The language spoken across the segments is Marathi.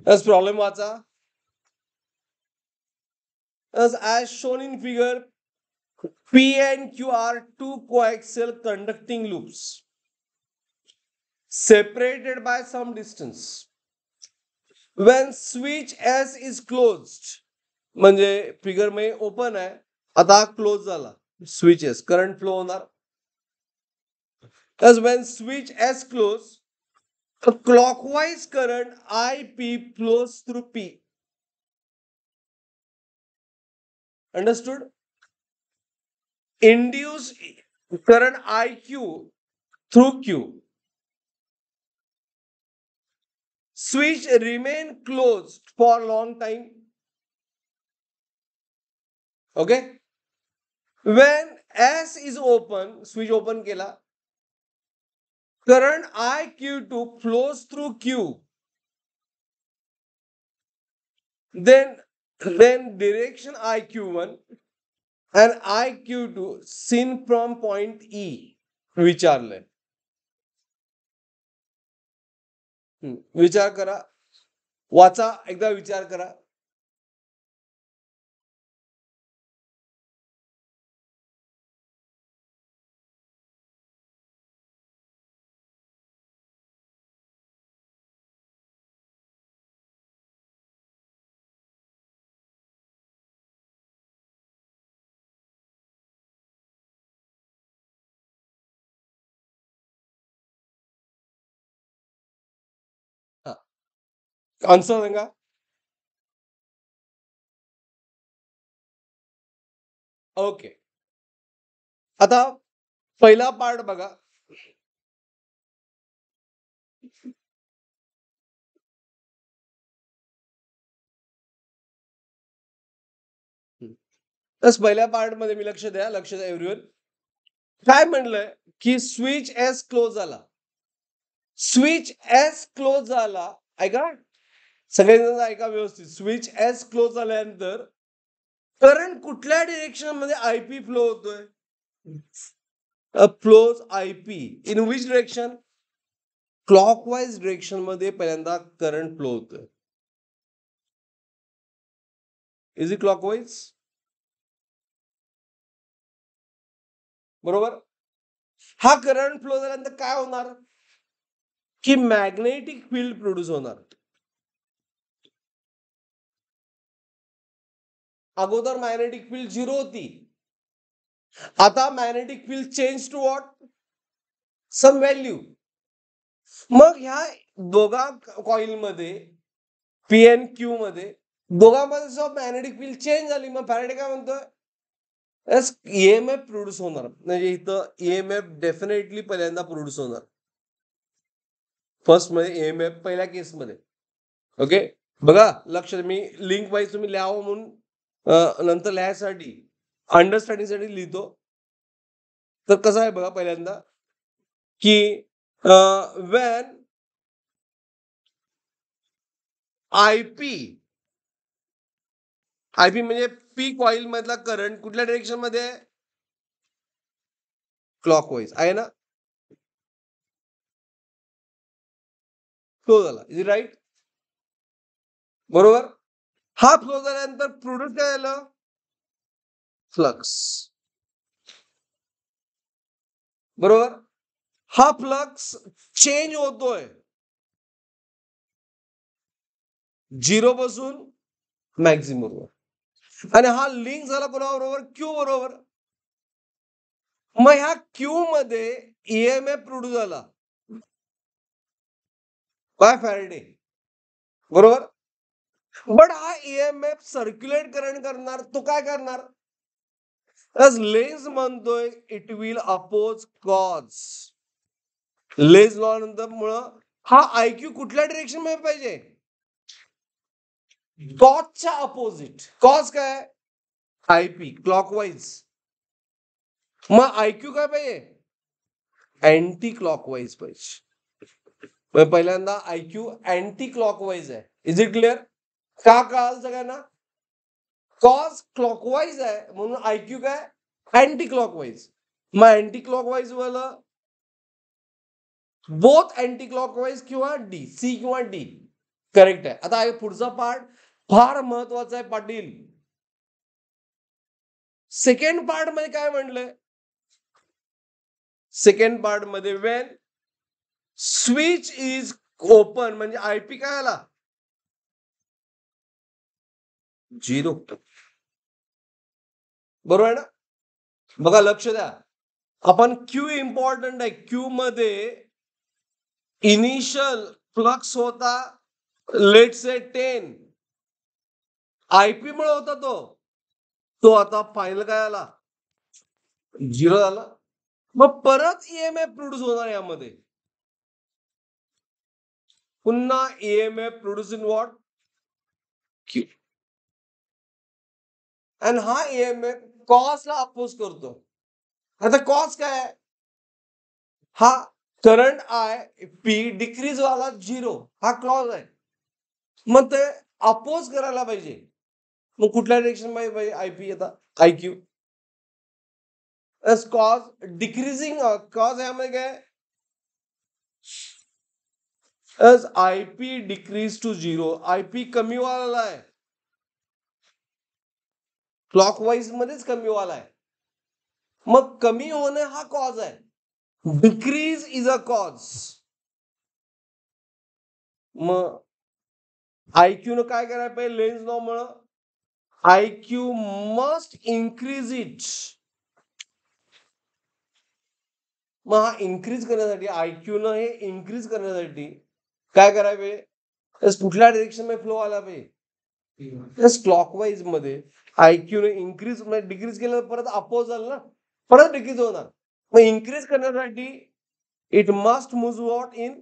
As problem वाचा. As shown in figure, P and Q are two coaxial conducting loops separated by some distance. When switch S is closed, म्हणजे फिगर मध्ये ओपन आहे, आता क्लोज झाला स्विच एस, करंट फ्लो होणार. As when switch S closed, a clockwise current IP flows through P. Understood? Induce current IQ through Q. Switch remain closed for a long time. Okay? When S is open, switch open kela, current IQ2 flows through Q. Then direction IQ1 and IQ2 seen from point E विचारले. विचार करा, वाचा, एकदा विचार करा. आन्सर सांगा. ओके, आता पहिला पार्ट बघा. पहिल्या पार्ट मध्ये मी लक्ष द्या एव्हरीवन. काय म्हणलंय की स्विच एस क्लोज झाला. स्विच एस क्लोज झाला, ऐका सगळेजण ऐका व्यवस्थित. स्विच एस क्लोज झाल्यानंतर करंट कुठल्या डिरेक्शन मध्ये आयपी फ्लो होतोय? Flows IP in which direction? Clockwise direction मध्ये पहिल्यांदा करंट फ्लो होतोय. Is it clockwise? बरोबर. हा करंट फ्लो झाल्यानंतर काय होणार की मॅग्नेटिक फील्ड प्रोड्यूस होणार. अगोदर मॅग्नेटिक फील्ड 0 होती, आता magnetic field change to what? Some value. मग ह्या दोघा कॉइल मध्ये पी एन क्यू मध्ये दोघांमध्ये जर मॅग्नेटिक फील्ड चेंज झाली, मग फॅराडे काय म्हणतोय? ईएमएफ प्रोड्यूस होणार. म्हणजे इथं ईएमएफ डेफिनेटली पहिल्यांदा प्रोड्यूस होणार. फर्स्ट मध्ये ईएमएफ पहिल्या केसमध्ये. ओके, बघा लक्ष, मी लिंक वाईज तुम्ही लिहावं म्हणून नंतर लिहायसाठी अंडरस्टँडिंग साठी लिहितो. तर कसं आहे बघा, पहिल्यांदा की वेन आयपी म्हणजे पी कॉइल मधला करंट कुठल्या डिरेक्शन मध्ये आहे? क्लॉकवाईज आहे ना. फ्लो झाला, इज इट राईट? बरोबर. हा फ्लो झाल्यानंतर प्रोड्यूस काय झालं? फ्लक्स. बरोबर. हा फ्लक्स चेंज होतोय 0 पासून मॅक्झिमम, आणि हा लिंक झाला कोणाबरोबर? क्यू बरोबर. मग ह्या क्यू मध्ये ईएमएफ प्रोड्यूस झाला बाय फॅरेडे. बरोबर. बट हा ईएमएफ सर्क्युलेट करंट करणार, तो काय करणार? लेन्स म्हणतोय it will oppose cause. Lenz law नंतर मुळे हा आयक्यू कुठल्या डिरेक्शन मध्ये पाहिजे? कॉजच्या अपोजिट. कॉज काय? IP clockwise. मग आयक्यू काय पाहिजे? अँटी क्लॉकवाईज पाहिजे. पहिल्यांदा आयक्यू अँटी क्लॉकवाईज आहे. Is it clear? का कळाल सगळ्यांना? कॉज क्लॉकवाईज आहे म्हणून आयक्यू काय? Anti clockwise. मग अँटी क्लॉकवाईज वाला बोथ अँटी क्लॉकवाईज किंवा डी, सी किंवा डी करेक्ट आहे. आता पुढचा पार्ट फार महत्वाचा आहे पाटील. सेकंड पार्ट मध्ये काय म्हणलंय? सेकंड पार्ट मध्ये वेन स्विच इज ओपन म्हणजे आयपी काय आला? 0. बरोबर आहे ना? बघा लक्ष द्या, आपण क्यू इम्पॉर्टंट आहे. क्यू मध्ये इनिशियल फ्लक्स होता लेट से 10, आयपी मुळे होता तो आता फायनल काय आला? 0 झाला. मग परत ईएमएफ प्रोड्यूस होणार यामध्ये, पुन्हा EMF produce in what? Q. आणि हा ईएमएफ कॉसला अपोज करतो. आता कॉस काय आहे? हा करंट आय पी डिक्रीज वाला 0 हा क्लॉज आहे. मग ते अपोज करायला पाहिजे. मग कुठल्या डिरेक्शन मध्ये आयपी येतात? IQ as cause decreasing. Cause यामध्ये काय? As IP decrease to 0. IP कमी व्हायला आहे, क्लॉकवाईज मध्येच कमी व्हायला आहे. मग कमी होणे हा कॉज आहे, डिक्रीज इज अ कॉज. मग आयक्यू न काय करायला पाहिजे? लेन्स लॉ मुळे आयक्यू मस्ट इन्क्रीज इट. मग हा इन्क्रीज करण्यासाठी आयक्यू न हे इन्क्रीज करण्यासाठी काय करावे? कुठल्या डिरेक्शन मध्ये फ्लो आला पाहिजे? क्लॉकवाईज मध्ये. आयक्यू ने इन्क्रीज डिक्रीज केलं परत अपोज झालं ना, परत डिक्रीज होणार. मग इन्क्रीज करण्यासाठी it must move what? In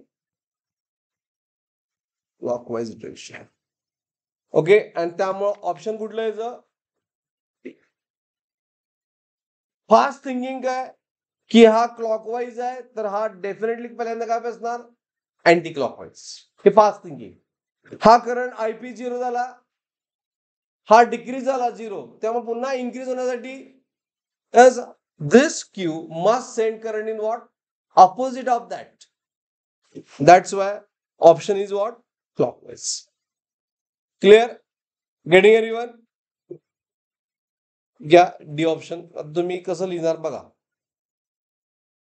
clockwise direction. Okay. आणि त्यामुळे ऑप्शन कुठलं यायचं? फास्ट थिंकिंग काय की हा क्लॉकवाईज आहे तर हा डेफिनेटली पहिल्यांदा काय असणार? Anti clockwise. हे फास्ट थिंकिंग. हा करंट आयपी 0 झाला, हा डिक्रीज झाला 0, त्यामुळे पुन्हा इन्क्रीज होण्यासाठी as this Q must send current in what? Opposite of that. That's why option is what? Clockwise. Clear? Getting everyone? घ्या डी ऑप्शन. तुम्ही कसं लिहिणार बघा.